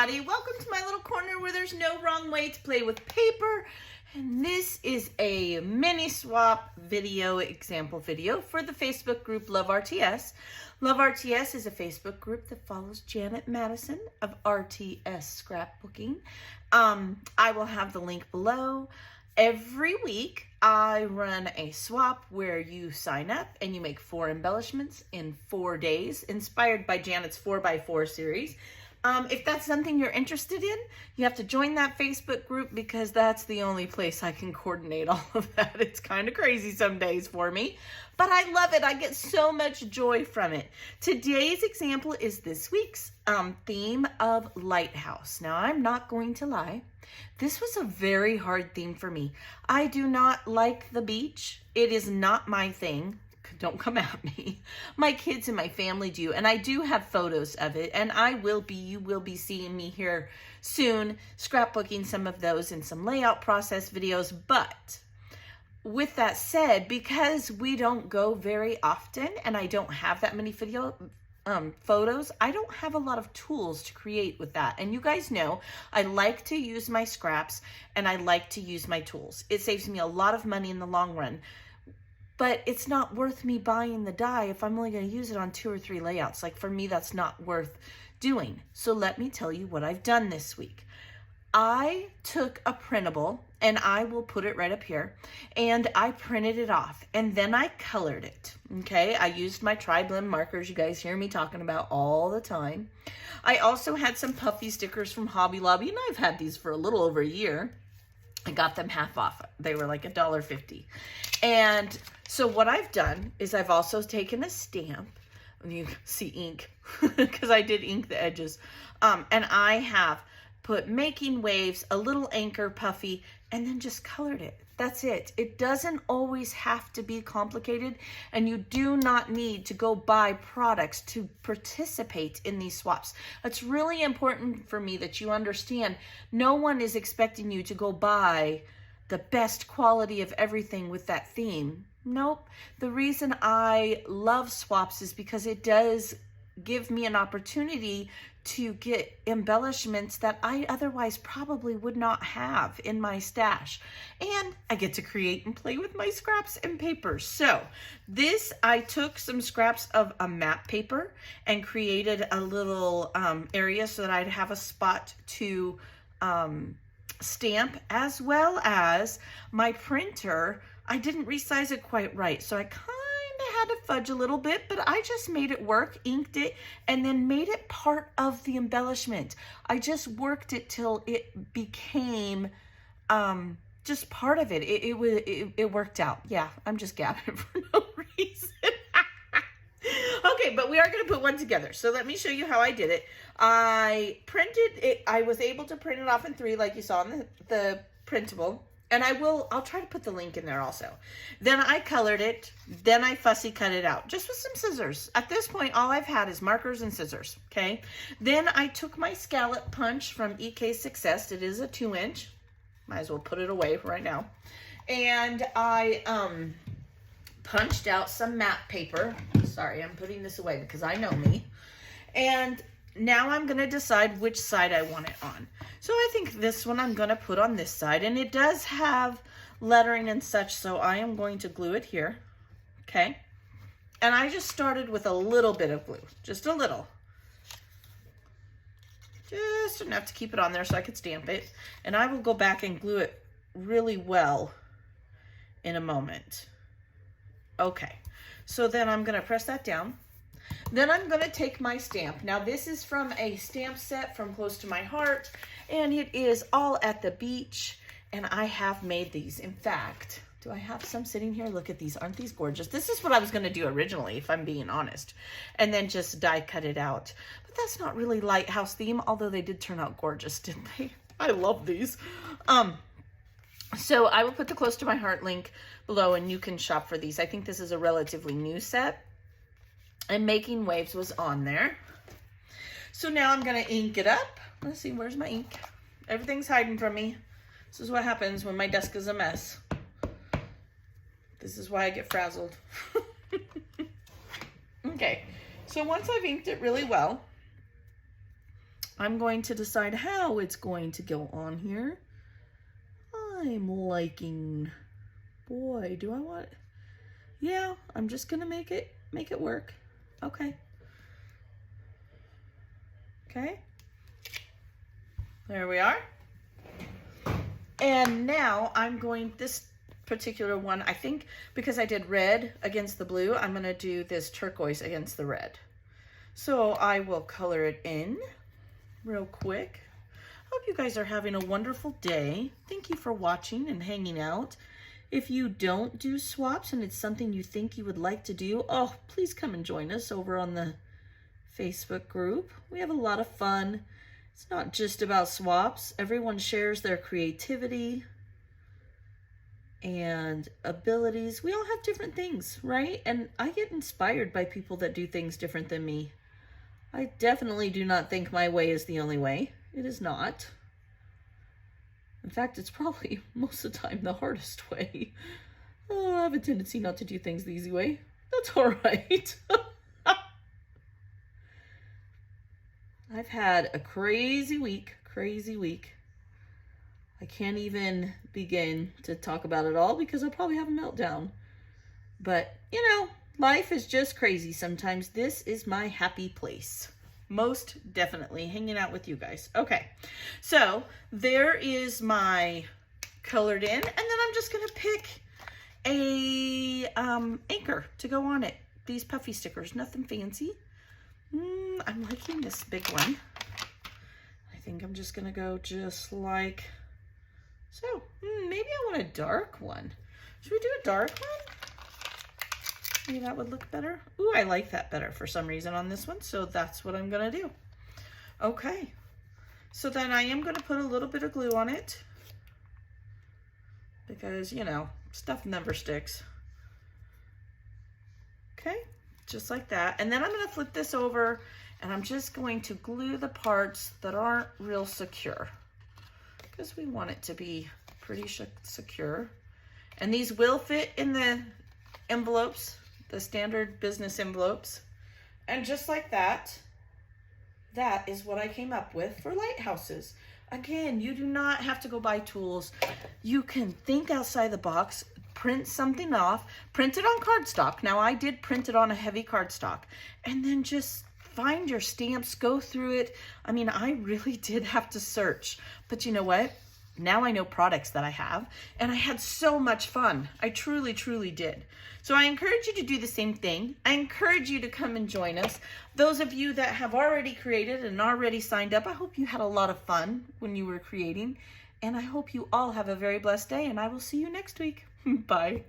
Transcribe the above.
everybody. Welcome to my little corner where there's no wrong way to play with paper. And this is a mini swap video, example video for the Facebook group Love RTS. Love RTS is a Facebook group that follows Janet Madison of RTS Scrapbooking. I will have the link below. Every week, I run a swap where you sign up and you make 4 embellishments in 4 days, inspired by Janet's 4x4 series. If that's something you're interested in, you have to join that Facebook group because that's the only place I can coordinate all of that. It's kind of crazy some days for me, but I love it. I get so much joy from it. Today's example is this week's theme of lighthouse. Now, I'm not going to lie. This was a very hard theme for me. I do not like the beach. It is not my thing. Don't come at me. My kids and my family do, and I do have photos of it, and you will be seeing me here soon, scrapbooking some of those in some layout process videos. But with that said, because we don't go very often, and I don't have that many photos, I don't have a lot of tools to create with that. And you guys know I like to use my scraps and I like to use my tools. It saves me a lot of money in the long run. But it's not worth me buying the die if I'm only going to use it on 2 or 3 layouts. Like, for me, that's not worth doing. So let me tell you what I've done this week. I took a printable, and I will put it right up here, and I printed it off, and then I colored it, okay? I used my tri-blend markers you guys hear me talking about all the time. I also had some puffy stickers from Hobby Lobby, and I've had these for a little over a year. I got them half off. They were like $1.50. And so what I've done is I've also taken a stamp. You see ink because I did ink the edges. And I have put making waves, a little anchor puffy, and then just colored it. That's it. It doesn't always have to be complicated, and you do not need to go buy products to participate in these swaps. It's really important for me that you understand no one is expecting you to go buy the best quality of everything with that theme. Nope. The reason I love swaps is because it does give me an opportunity to get embellishments that I otherwise probably would not have in my stash. And I get to create and play with my scraps and papers. So this, I took some scraps of a map paper and created a little area so that I'd have a spot to stamp, as well as my printer. I didn't resize it quite right, so I had to fudge a little bit, but I just made it work, inked it, and then made it part of the embellishment. I just worked it till it became just part of it. It worked out. Yeah, I'm just gabbing for no reason. Okay, but we are going to put one together. So let me show you how I did it. I printed it. I was able to print it off in 3 like you saw in the printable. And I'll try to put the link in there also. Then I colored it. Then I fussy cut it out just with some scissors. At this point, all I've had is markers and scissors, okay? Then I took my scallop punch from EK Success. It is a 2-inch. Might as well put it away right now. And I punched out some map paper. Sorry, I'm putting this away because I know me. And now I'm going to decide which side I want it on. So I think this one I'm going to put on this side, and it does have lettering and such, so I am going to glue it here, okay? And I just started with a little bit of glue, just a little. Just enough to keep it on there so I could stamp it. And I will go back and glue it really well in a moment. Okay, so then I'm going to press that down. Then I'm going to take my stamp. Now this is from a stamp set from Close to My Heart, and it is all at the beach, and I have made these. In fact, do I have some sitting here? Look at these. Aren't these gorgeous? This is what I was going to do originally, if I'm being honest, and then just die cut it out. But that's not really lighthouse theme, although they did turn out gorgeous, didn't they? I love these. So I will put the Close to My Heart link below, and you can shop for these. I think this is a relatively new set. And Making Waves was on there. So now I'm going to ink it up. Let's see, where's my ink? Everything's hiding from me. This is what happens when my desk is a mess. This is why I get frazzled. Okay, so once I've inked it really well, I'm going to decide how it's going to go on here. I'm liking, boy, do I want, yeah, I'm just gonna make it work. Okay. Okay. There we are. And now I'm going, this particular one, I think because I did red against the blue, I'm gonna do this turquoise against the red. So I will color it in real quick. Hope you guys are having a wonderful day. Thank you for watching and hanging out. If you don't do swaps and it's something you think you would like to do, oh, please come and join us over on the Facebook group. We have a lot of fun. It's not just about swaps. Everyone shares their creativity and abilities. We all have different things, right? And I get inspired by people that do things different than me. I definitely do not think my way is the only way. It is not. In fact, it's probably most of the time the hardest way. Oh, I have a tendency not to do things the easy way. That's all right. I've had a crazy week. I can't even begin to talk about it all because I'll probably have a meltdown. But, you know, life is just crazy sometimes. This is my happy place. Most definitely hanging out with you guys. Okay, so there is my colored in, and then I'm just gonna pick a anchor to go on it. These puffy stickers, nothing fancy. I'm liking this big one. I think I'm just gonna go just like so. Maybe I want a dark one. Should we do a dark one? Maybe that would look better. Ooh, I like that better for some reason on this one, so that's what I'm gonna do. Okay, so then I am gonna put a little bit of glue on it because, you know, stuff never sticks. Okay, just like that. And then I'm gonna flip this over and I'm just going to glue the parts that aren't real secure because we want it to be pretty secure. And these will fit in the envelopes, the standard business envelopes. And just like that, that is what I came up with for lighthouses. Again, you do not have to go buy tools. You can think outside the box, print something off, print it on cardstock. Now I did print it on a heavy cardstock, and then just find your stamps, go through it. I mean, I really did have to search, but you know what? Now I know products that I have, and I had so much fun. I truly, truly did. So I encourage you to do the same thing. I encourage you to come and join us. Those of you that have already created and already signed up, I hope you had a lot of fun when you were creating, and I hope you all have a very blessed day, and I will see you next week. Bye.